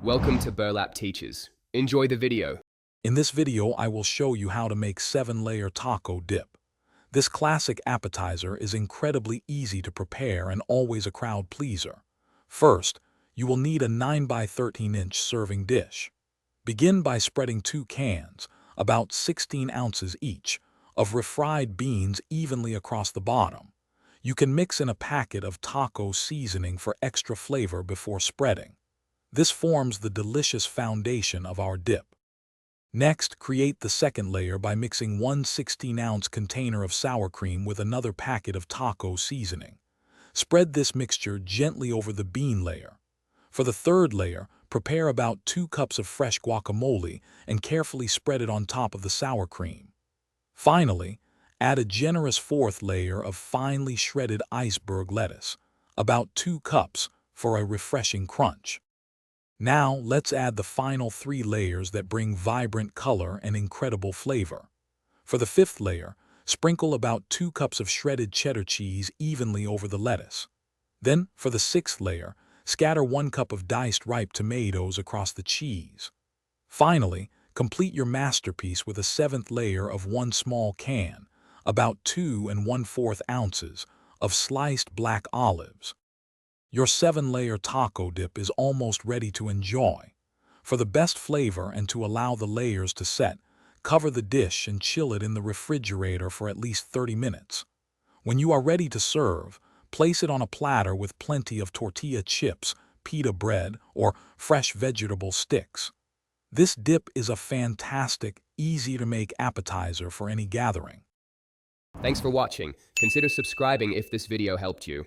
Welcome to Burlap Teachers. Enjoy the video. In this video, I will show you how to make 7-layer taco dip. This classic appetizer is incredibly easy to prepare and always a crowd pleaser. First, you will need a 9 by 13-inch serving dish. Begin by spreading 2 cans, about 16 ounces each, of refried beans evenly across the bottom. You can mix in a packet of taco seasoning for extra flavor before spreading. This forms the delicious foundation of our dip. Next, create the second layer by mixing one 16-ounce container of sour cream with another packet of taco seasoning. Spread this mixture gently over the bean layer. For the third layer, prepare about 2 cups of fresh guacamole and carefully spread it on top of the sour cream. Finally, add a generous fourth layer of finely shredded iceberg lettuce, about 2 cups, for a refreshing crunch. Now, let's add the final 3 layers that bring vibrant color and incredible flavor. For the fifth layer, sprinkle about 2 cups of shredded cheddar cheese evenly over the lettuce. Then, for the sixth layer, scatter 1 cup of diced ripe tomatoes across the cheese. Finally, complete your masterpiece with a 7th layer of 1 small can, about 2 1/4 ounces, of sliced black olives. Your 7-layer taco dip is almost ready to enjoy. For the best flavor and to allow the layers to set, cover the dish and chill it in the refrigerator for at least 30 minutes. When you are ready to serve, place it on a platter with plenty of tortilla chips, pita bread, or fresh vegetable sticks. This dip is a fantastic, easy-to-make appetizer for any gathering. Thanks for watching. Consider subscribing if this video helped you.